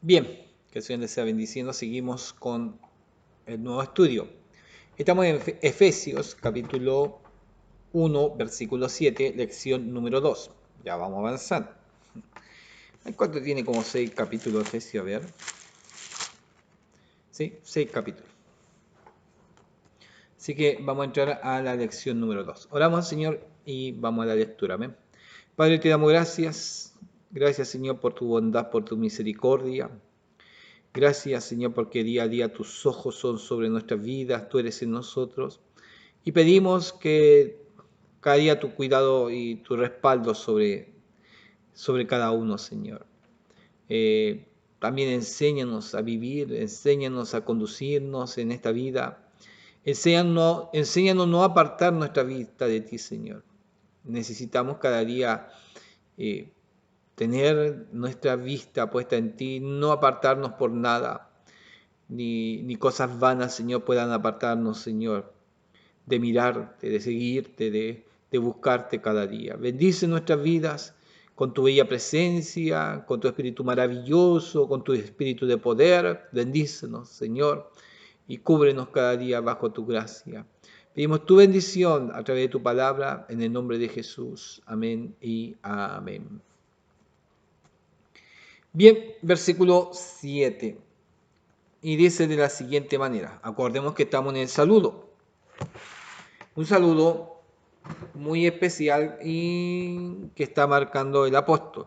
Bien, que el Señor les sea bendiciendo. Seguimos con el nuevo estudio. Estamos en Efesios capítulo 1, versículo 7, lección número 2. Ya vamos avanzando. ¿Cuánto tiene? Como 6 capítulos Efesios, a ver. Sí, 6 capítulos. Así que vamos a entrar a la lección número 2. Oramos, Señor, y vamos a la lectura. Amén. Padre, te damos gracias. Gracias, Señor, por tu bondad, por tu misericordia. Gracias, Señor, porque día a día tus ojos son sobre nuestras vidas, tú eres en nosotros. Y pedimos que cada día tu cuidado y tu respaldo sobre cada uno, Señor. También enséñanos a vivir, enséñanos a conducirnos en esta vida. Enséñanos no apartar nuestra vista de ti, Señor. Necesitamos cada día eh, tener nuestra vista puesta en ti, no apartarnos por nada, ni cosas vanas, Señor, puedan apartarnos, Señor, de mirarte, de seguirte, de buscarte cada día. Bendice nuestras vidas con tu bella presencia, con tu espíritu maravilloso, con tu espíritu de poder. Bendícenos, Señor, y cúbrenos cada día bajo tu gracia. Pedimos tu bendición a través de tu palabra, en el nombre de Jesús. Amén y amén. Bien, versículo 7. Y dice de la siguiente manera, acordemos que estamos en el saludo. Un saludo muy especial y que está marcando el apóstol.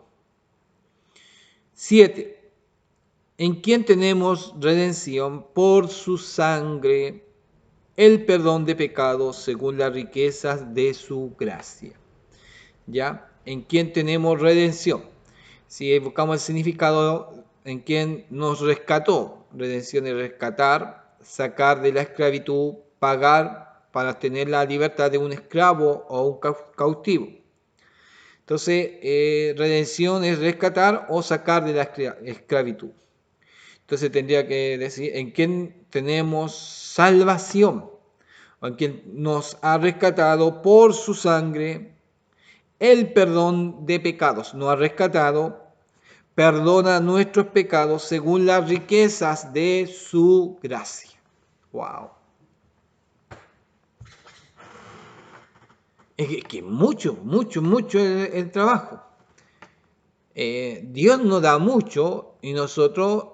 7. En quien tenemos redención por su sangre, el perdón de pecados según las riquezas de su gracia. ¿Ya? En quien tenemos redención. Si buscamos el significado, en quien nos rescató. Redención es rescatar, sacar de la esclavitud, pagar para tener la libertad de un esclavo o un cautivo. Entonces, redención es rescatar o sacar de la esclavitud. Entonces tendría que decir en quién tenemos salvación, o en quien nos ha rescatado por su sangre el perdón de pecados. Nos ha rescatado, perdona nuestros pecados según las riquezas de su gracia. Wow. Es que mucho el trabajo. Dios nos da mucho y nosotros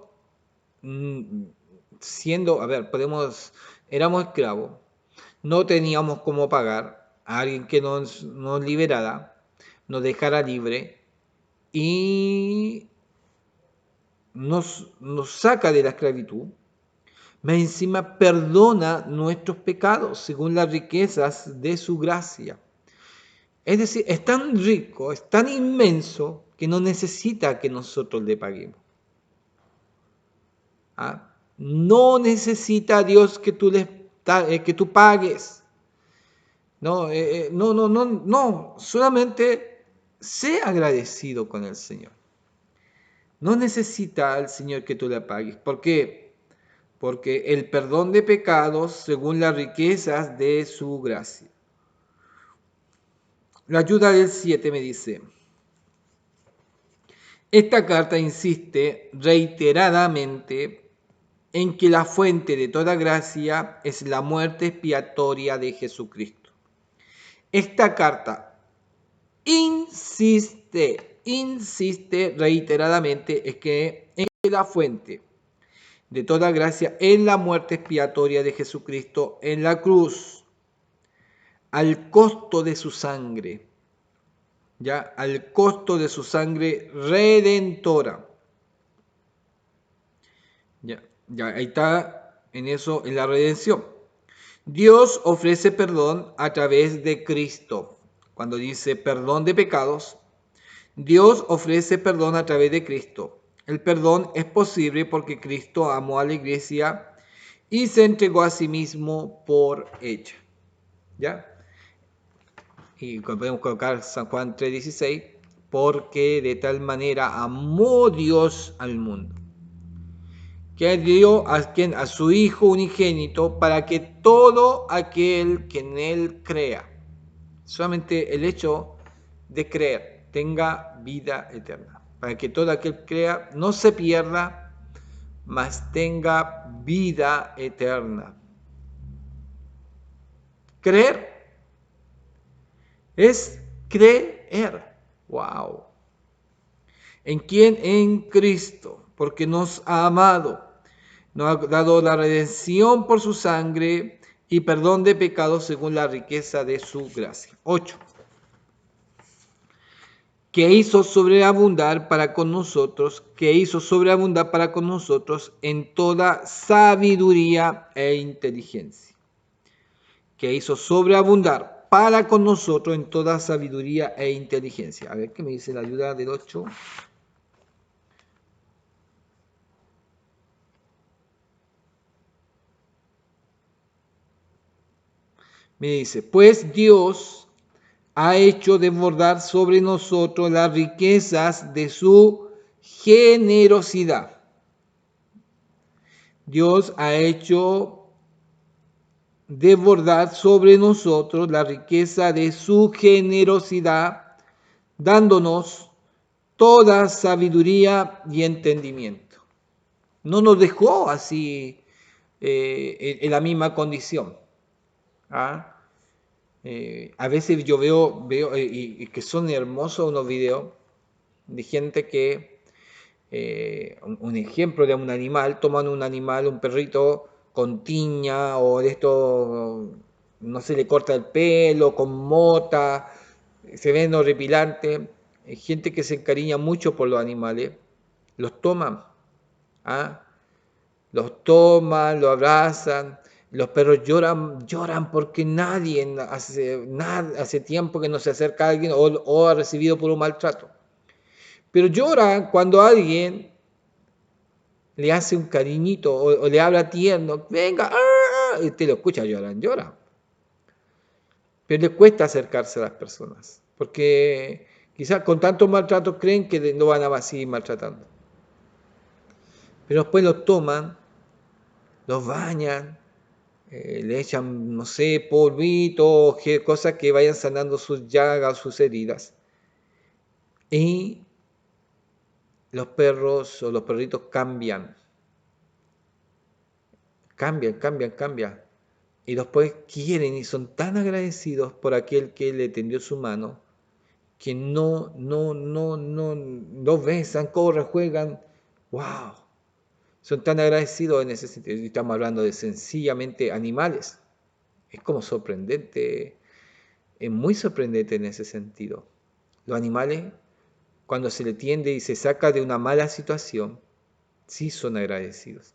éramos esclavos, no teníamos cómo pagar a alguien que nos liberara, nos dejara libre y nos saca de la esclavitud, más encima perdona nuestros pecados según las riquezas de su gracia. Es decir, es tan rico, es tan inmenso que no necesita que nosotros le paguemos. ¿Ah? No necesita Dios que tú pagues. No. Solamente sé agradecido con el Señor. No necesita al Señor que tú le pagues. ¿Por qué? Porque el perdón de pecados según las riquezas de su gracia. La ayuda del 7 me dice: esta carta insiste reiteradamente en que la fuente de toda gracia es la muerte expiatoria de Jesucristo. Esta carta insiste reiteradamente en que la fuente de toda gracia es la muerte expiatoria de Jesucristo en la cruz, al costo de su sangre, ya, al costo de su sangre redentora. Ya, ahí está en eso, en la redención. Dios ofrece perdón a través de Cristo. Cuando dice perdón de pecados, Dios ofrece perdón a través de Cristo. El perdón es posible porque Cristo amó a la iglesia y se entregó a sí mismo por ella. ¿Ya? Y podemos colocar San Juan 3:16, porque de tal manera amó Dios al mundo, que dio a su Hijo unigénito para que todo aquel que en Él crea, solamente el hecho de creer, tenga vida eterna. Para que todo aquel que crea no se pierda, mas tenga vida eterna. Creer es creer. Wow. ¿En quién? En Cristo, porque nos ha amado, nos ha dado la redención por su sangre y perdón de pecados según la riqueza de su gracia. 8. Que hizo sobreabundar para con nosotros, en toda sabiduría e inteligencia. Que hizo sobreabundar para con nosotros en toda sabiduría e inteligencia. A ver, ¿qué me dice la ayuda del 8? Me dice, pues Dios ha hecho desbordar sobre nosotros las riquezas de su generosidad. Dios ha hecho desbordar sobre nosotros la riqueza de su generosidad, dándonos toda sabiduría y entendimiento. No nos dejó así en la misma condición. ¿Ah? A veces yo veo y que son hermosos unos videos de gente que, un ejemplo de un animal, toman un animal, un perrito con tiña o de esto, no se le corta el pelo, con mota, se ven horripilantes. Gente que se encariña mucho por los animales, los toman, ¿ah? Los toman, los abrazan. Los perros lloran porque nadie hace tiempo que no se acerca a alguien o ha recibido por un maltrato. Pero lloran cuando alguien le hace un cariñito o le habla tierno, venga, y te lo escucha, lloran. Pero les cuesta acercarse a las personas, porque quizás con tantos maltratos creen que no van a seguir maltratando. Pero después los toman, los bañan, le echan, no sé, polvito, cosas que vayan sanando sus llagas, sus heridas. Y los perros o los perritos cambian. Y después quieren y son tan agradecidos por aquel que le tendió su mano, que no besan, corren, juegan. ¡Wow! Son tan agradecidos en ese sentido. Estamos hablando de sencillamente animales. Es como sorprendente, es muy sorprendente en ese sentido. Los animales, cuando se le tiende y se saca de una mala situación, sí son agradecidos.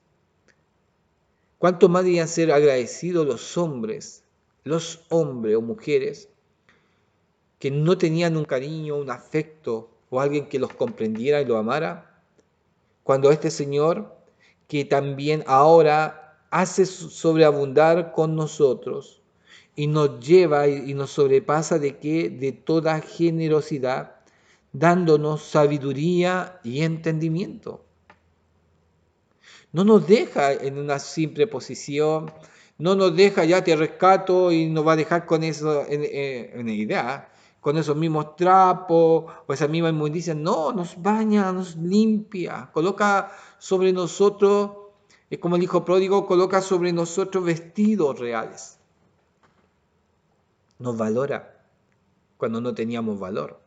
¿Cuánto más deberían ser agradecidos los hombres o mujeres, que no tenían un cariño, un afecto o alguien que los comprendiera y los amara? Cuando este Señor, que también ahora hace sobreabundar con nosotros y nos lleva y nos sobrepasa de qué? De toda generosidad, dándonos sabiduría y entendimiento. No nos deja en una simple posición, no nos deja ya te rescato y nos va a dejar con eso en idea, con esos mismos trapos o esa misma inmundicia. No, nos baña, nos limpia, coloca sobre nosotros, es como el hijo pródigo, coloca sobre nosotros vestidos reales. Nos valora cuando no teníamos valor.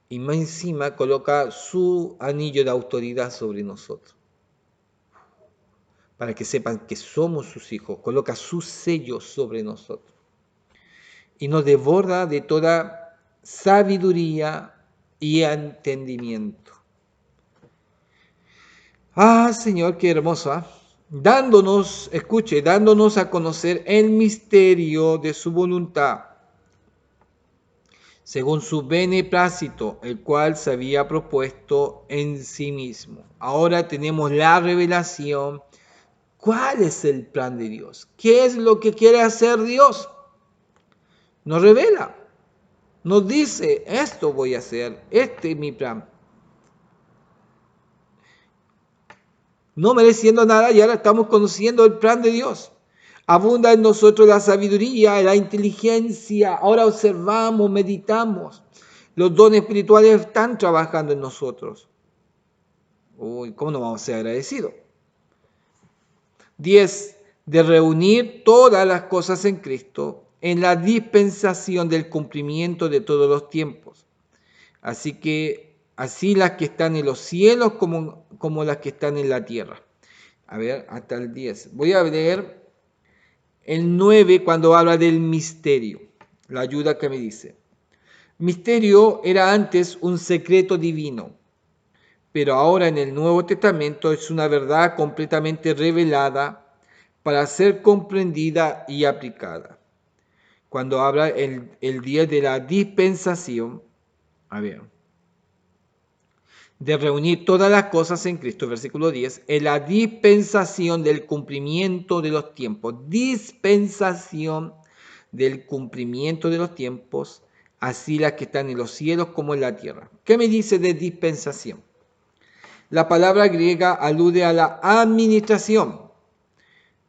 Y más encima coloca su anillo de autoridad sobre nosotros, para que sepan que somos sus hijos, coloca su sello sobre nosotros. Y nos desborda de toda sabiduría y entendimiento. Ah, Señor, qué hermoso, ¿eh? Dándonos a conocer el misterio de su voluntad, según su beneplácito, el cual se había propuesto en sí mismo. Ahora tenemos la revelación. ¿Cuál es el plan de Dios? ¿Qué es lo que quiere hacer Dios? Nos revela, nos dice, esto voy a hacer, este es mi plan. No mereciendo nada y ahora estamos conociendo el plan de Dios. Abunda en nosotros la sabiduría, la inteligencia. Ahora observamos, meditamos. Los dones espirituales están trabajando en nosotros. Uy, ¿cómo no vamos a ser agradecidos? 10. De reunir todas las cosas en Cristo en la dispensación del cumplimiento de todos los tiempos. Así las que están en los cielos como las que están en la tierra. A ver, hasta el 10. Voy a leer el 9 cuando habla del misterio. La ayuda que me dice. Misterio era antes un secreto divino, pero ahora en el Nuevo Testamento es una verdad completamente revelada para ser comprendida y aplicada. Cuando habla el día de la dispensación, a ver, de reunir todas las cosas en Cristo, versículo 10, en la dispensación del cumplimiento de los tiempos. Dispensación del cumplimiento de los tiempos, así las que están en los cielos como en la tierra. ¿Qué me dice de dispensación? La palabra griega alude a la administración,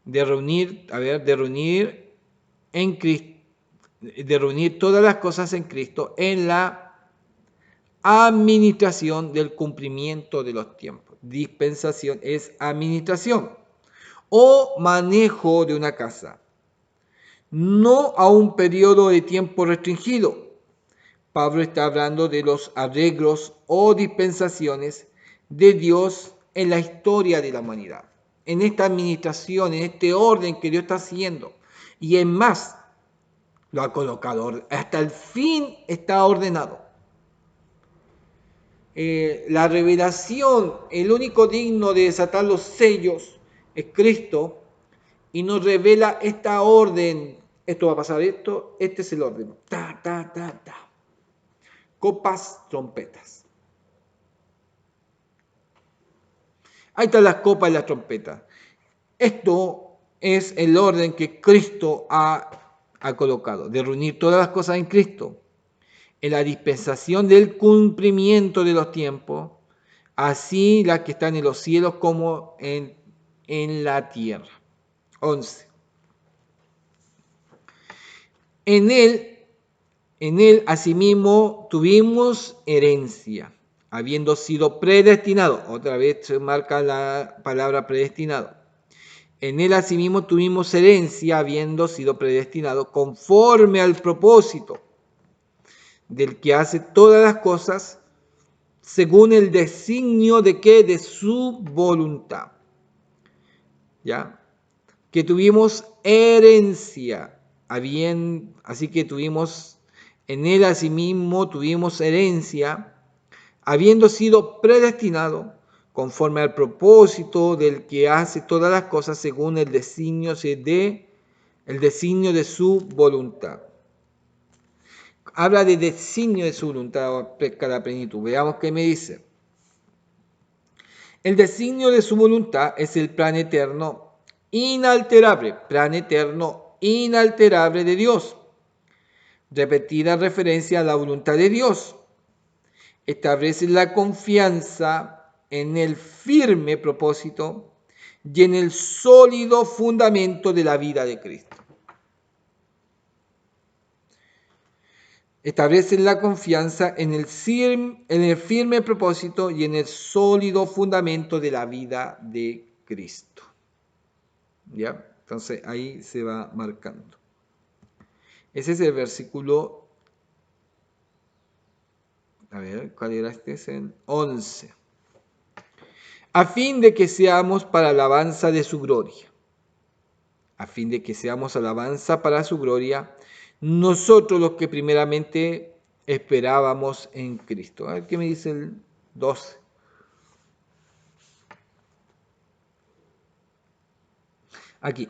de reunir en Cristo, de reunir todas las cosas en Cristo en la administración del cumplimiento de los tiempos. Dispensación es administración o manejo de una casa, no a un periodo de tiempo restringido. Pablo está hablando de los arreglos o dispensaciones de Dios en la historia de la humanidad, en esta administración, en este orden que Dios está haciendo. Y en más, lo ha colocado, hasta el fin está ordenado. La revelación, el único digno de desatar los sellos es Cristo, y nos revela esta orden. Esto va a pasar, este es el orden. Ta, ta, ta, ta. Copas, trompetas. Ahí están las copas y las trompetas. Esto es el orden que Cristo ha colocado, de reunir todas las cosas en Cristo, en la dispensación del cumplimiento de los tiempos, así las que están en los cielos como en la tierra. 11. En él asimismo tuvimos herencia, habiendo sido predestinado. Otra vez se marca la palabra predestinado. En él asimismo tuvimos herencia, habiendo sido predestinado conforme al propósito del que hace todas las cosas según el designio de qué, de su voluntad. ¿Ya? Que tuvimos herencia, así que tuvimos, en él asimismo tuvimos herencia, habiendo sido predestinado conforme al propósito del que hace todas las cosas según el designio de su voluntad. Habla de designio de su voluntad para la plenitud. Veamos qué me dice. El designio de su voluntad es el plan eterno inalterable de Dios. Repetida referencia a la voluntad de Dios. Establece la confianza en el firme propósito y en el sólido fundamento de la vida de Cristo. Establecen la confianza en el firme propósito y en el sólido fundamento de la vida de Cristo. ¿Ya? Entonces ahí se va marcando. Ese es el versículo, a ver, ¿cuál era este? Es el 11. A fin de que seamos para alabanza de su gloria. A fin de que seamos alabanza para su gloria, nosotros los que primeramente esperábamos en Cristo. A ver qué me dice el 12. Aquí.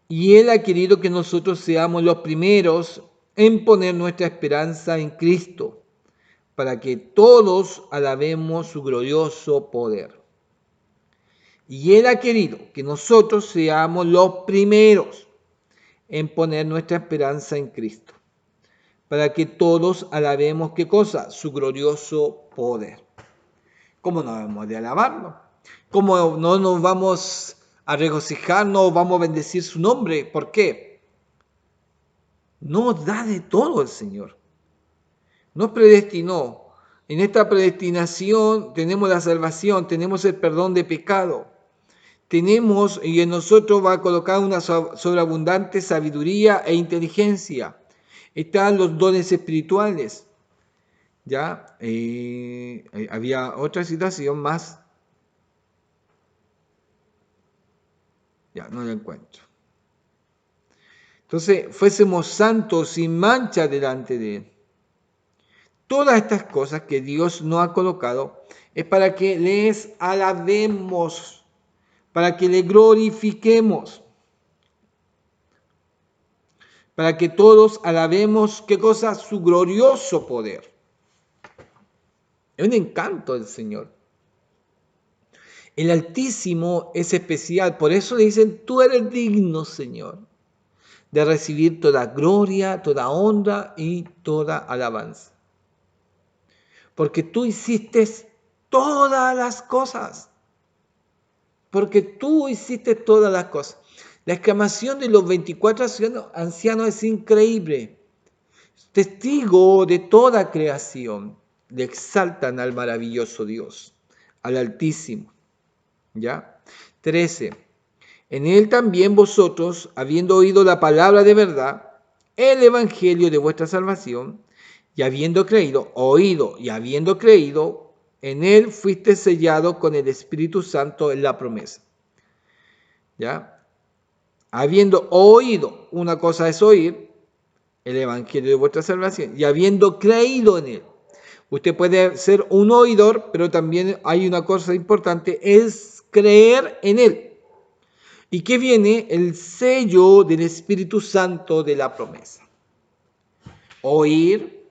Y Él ha querido que nosotros seamos los primeros en poner nuestra esperanza en Cristo, para que todos alabemos su glorioso poder. Y Él ha querido que nosotros seamos los primeros en poner nuestra esperanza en Cristo, para que todos alabemos, ¿qué cosa? Su glorioso poder. ¿Cómo no hemos de alabarlo? ¿Cómo no nos vamos a regocijar, no vamos a bendecir su nombre? ¿Por qué? Nos da de todo el Señor. Nos predestinó. En esta predestinación tenemos la salvación, tenemos el perdón de pecado, tenemos y en nosotros va a colocar una sobreabundante sabiduría e inteligencia. Están los dones espirituales. Ya había otra situación más. Ya no la encuentro. Entonces, fuésemos santos sin mancha delante de Él. Todas estas cosas que Dios nos ha colocado es para que les alabemos, para que le glorifiquemos, para que todos alabemos, ¿qué cosa? Su glorioso poder. Es un encanto del Señor. El Altísimo es especial, por eso le dicen, tú eres digno, Señor, de recibir toda gloria, toda honra y toda alabanza. Porque tú hiciste todas las cosas. Porque tú hiciste todas las cosas. La exclamación de los 24 ancianos es increíble. Testigo de toda creación, le exaltan al maravilloso Dios, al Altísimo. ¿Ya? 13. En él también vosotros, habiendo oído la palabra de verdad, el evangelio de vuestra salvación, y habiendo creído, oído y habiendo creído, en él fuiste sellado con el Espíritu Santo en la promesa. ¿Ya? Habiendo oído, una cosa es oír el evangelio de vuestra salvación, y habiendo creído en él. Usted puede ser un oidor, pero también hay una cosa importante, es creer en él. ¿Y qué viene? El sello del Espíritu Santo de la promesa. Oír,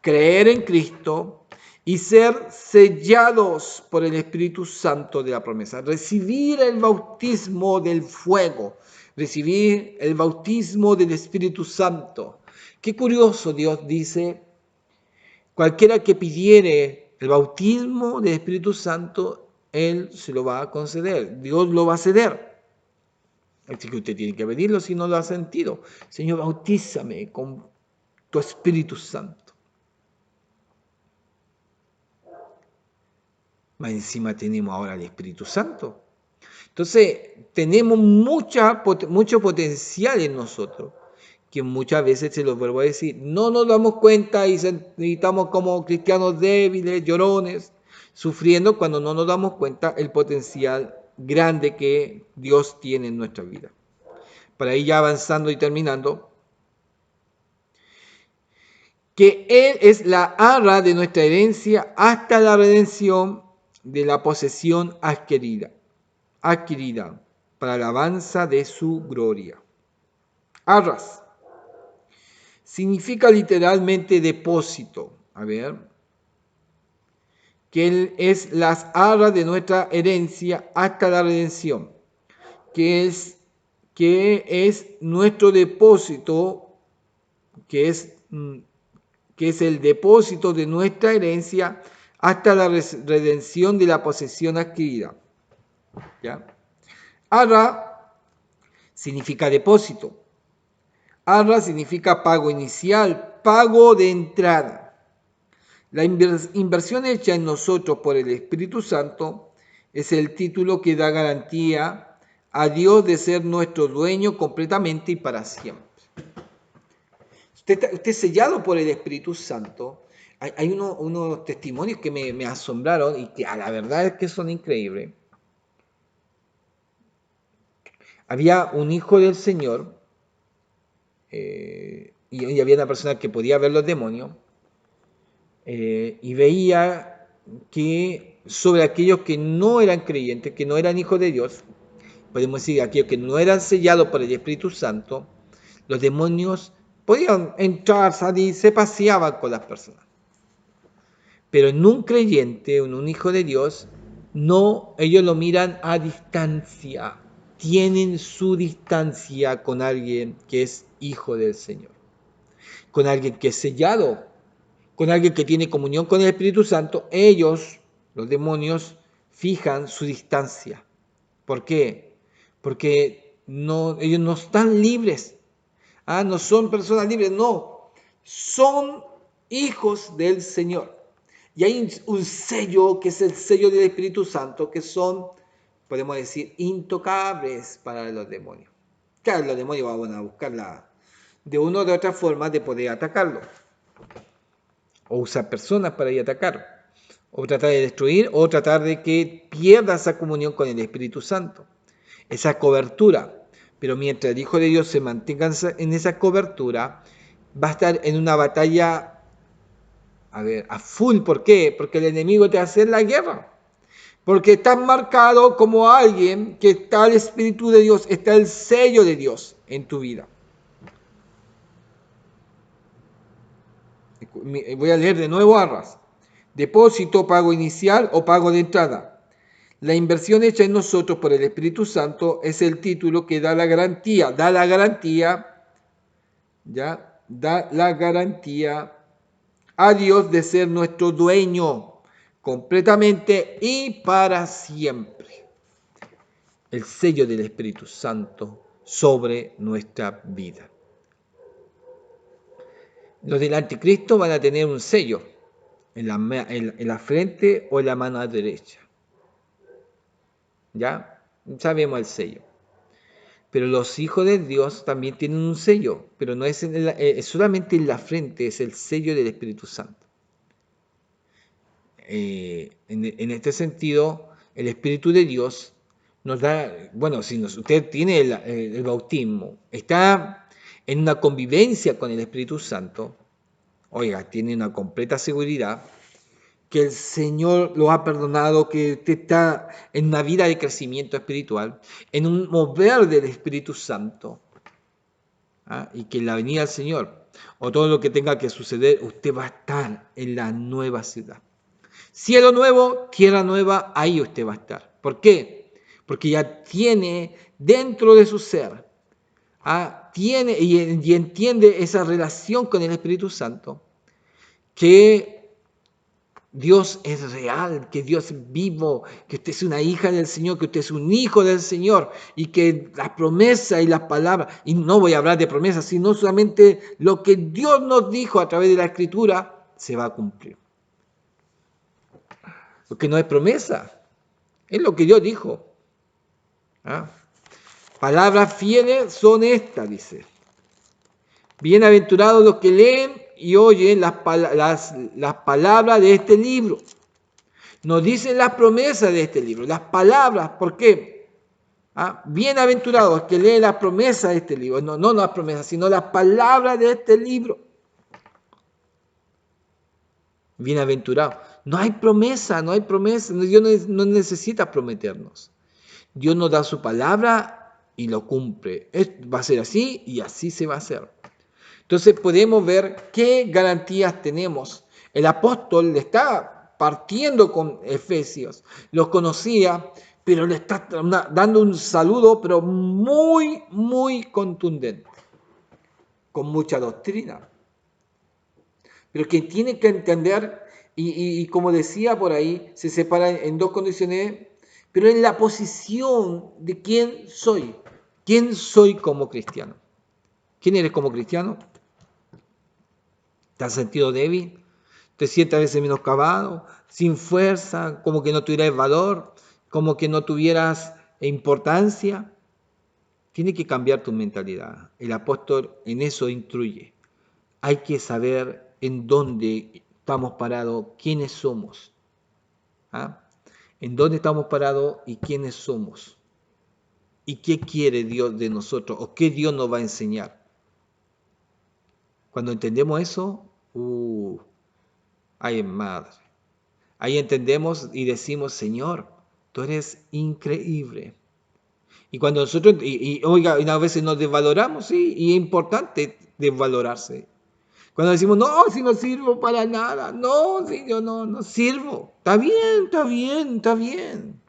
creer en Cristo y ser sellados por el Espíritu Santo de la promesa. Recibir el bautismo del fuego, recibir el bautismo del Espíritu Santo. Qué curioso, Dios dice, cualquiera que pidiere el bautismo del Espíritu Santo, Él se lo va a conceder, Dios lo va a ceder. Así que usted tiene que pedirlo si no lo ha sentido. Señor, bautízame con tu Espíritu Santo. Más encima tenemos ahora el Espíritu Santo. Entonces, tenemos mucho potencial en nosotros, que muchas veces, se los vuelvo a decir, no nos damos cuenta y estamos como cristianos débiles, llorones, sufriendo cuando no nos damos cuenta el potencial grande que Dios tiene en nuestra vida. Para ir ya avanzando y terminando, que Él es la arra de nuestra herencia hasta la redención de la posesión adquirida para la alabanza de su gloria. Arras significa literalmente depósito. A ver, que Él es las arras de nuestra herencia hasta la redención, que es nuestro depósito, que es el depósito de nuestra herencia hasta la redención de la posesión adquirida. ¿Ya? Arra significa depósito. Arra significa pago inicial, pago de entrada. La inversión hecha en nosotros por el Espíritu Santo es el título que da garantía a Dios de ser nuestro dueño completamente y para siempre. Usted es sellado por el Espíritu Santo. Hay unos testimonios que me asombraron y que a la verdad es que son increíbles. Había un hijo del Señor y había una persona que podía ver los demonios y veía que sobre aquellos que no eran creyentes, que no eran hijos de Dios, podemos decir aquellos que no eran sellados por el Espíritu Santo, los demonios podían entrar, salir, se paseaban con las personas. Pero en un creyente, en un hijo de Dios, no, ellos lo miran a distancia, tienen su distancia con alguien que es hijo del Señor, con alguien que es sellado, con alguien que tiene comunión con el Espíritu Santo. Ellos, los demonios, fijan su distancia. ¿Por qué? Porque ellos no están libres. No son personas libres, no. Son hijos del Señor. Y hay un sello que es el sello del Espíritu Santo, que son podemos decir, intocables para los demonios. Claro, los demonios van a buscar de una u otra forma de poder atacarlo, o usar personas para ir a atacar, o tratar de destruir, o tratar de que pierda esa comunión con el Espíritu Santo, esa cobertura. Pero mientras el Hijo de Dios se mantenga en esa cobertura, va a estar en una batalla, a full. ¿Por qué? Porque el enemigo te va a hacer la guerra. Porque estás marcado como alguien que está el Espíritu de Dios, está el sello de Dios en tu vida. Voy a leer de nuevo Arras. Depósito, pago inicial o pago de entrada. La inversión hecha en nosotros por el Espíritu Santo es el título que da la garantía, ¿ya? Da la garantía a Dios de ser nuestro dueño completamente y para siempre. El sello del Espíritu Santo sobre nuestra vida. Los del anticristo van a tener un sello en la frente o en la mano derecha. ¿Ya? Sabemos el sello. Pero los hijos de Dios también tienen un sello, pero no es solamente en la frente, es el sello del Espíritu Santo. En este sentido, el Espíritu de Dios nos da, bueno, si usted tiene el bautismo, está en una convivencia con el Espíritu Santo, oiga, tiene una completa seguridad que el Señor lo ha perdonado, que usted está en una vida de crecimiento espiritual, en un mover del Espíritu Santo, y que en la venida del Señor, o todo lo que tenga que suceder, usted va a estar en la nueva ciudad. Cielo nuevo, tierra nueva, ahí usted va a estar. ¿Por qué? Porque ya tiene dentro de su ser, tiene y entiende esa relación con el Espíritu Santo, que Dios es real, que Dios es vivo, que usted es una hija del Señor, que usted es un hijo del Señor, y que las promesas y las palabras, y no voy a hablar de promesas, sino solamente lo que Dios nos dijo a través de la Escritura, se va a cumplir. Porque no es promesa, es lo que Dios dijo. Palabras fieles son estas, dice. Bienaventurados los que leen y oyen las palabras de este libro. Nos dicen las promesas de este libro, las palabras. ¿Por qué? Bienaventurados que leen las promesas de este libro. No las promesas, sino las palabras de este libro. Bienaventurados. No hay promesa. Dios no necesita prometernos. Dios nos da su palabra y lo cumple. Va a ser así y así se va a hacer. Entonces podemos ver qué garantías tenemos. El apóstol le está partiendo con Efesios, los conocía, pero le está dando un saludo, pero muy, muy contundente, con mucha doctrina. Pero quien tiene que entender, y como decía por ahí, se separa en dos condiciones, pero en la posición de quién soy. ¿Quién soy como cristiano? ¿Quién eres como cristiano? ¿Te has sentido débil? ¿Te sientes a veces menoscabado, sin fuerza, como que no tuvieras valor, como que no tuvieras importancia? Tiene que cambiar tu mentalidad. El apóstol en eso instruye. Hay que saber en dónde estamos parados, quiénes somos. En dónde estamos parados y quiénes somos. Y qué quiere Dios de nosotros o qué Dios nos va a enseñar. Cuando entendemos eso, ay madre. Ahí entendemos y decimos, Señor, tú eres increíble. Y cuando nosotros, oiga, a veces nos desvaloramos, sí, y es importante desvalorarse. Cuando decimos, no, si no sirvo para nada, no, si yo no sirvo. Está bien, está bien, está bien.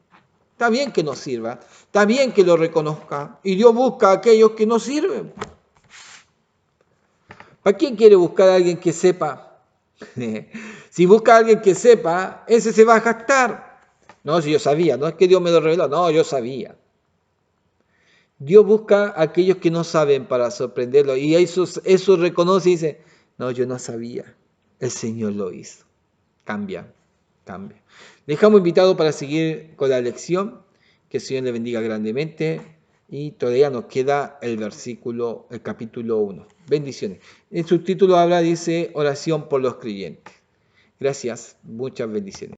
Está bien que no sirva, está bien que lo reconozca. Y Dios busca a aquellos que no sirven. ¿Para quién quiere buscar a alguien que sepa? Si busca a alguien que sepa, ese se va a gastar. No, si yo sabía, no es que Dios me lo reveló, no, yo sabía. Dios busca a aquellos que no saben para sorprenderlo. Y eso reconoce y dice, no, yo no sabía. El Señor lo hizo. Cambia. Dejamos invitado para seguir con la lección Que el Señor le bendiga grandemente. Y todavía nos queda el capítulo 1. Bendiciones. El subtítulo dice oración por los creyentes. Gracias, muchas bendiciones.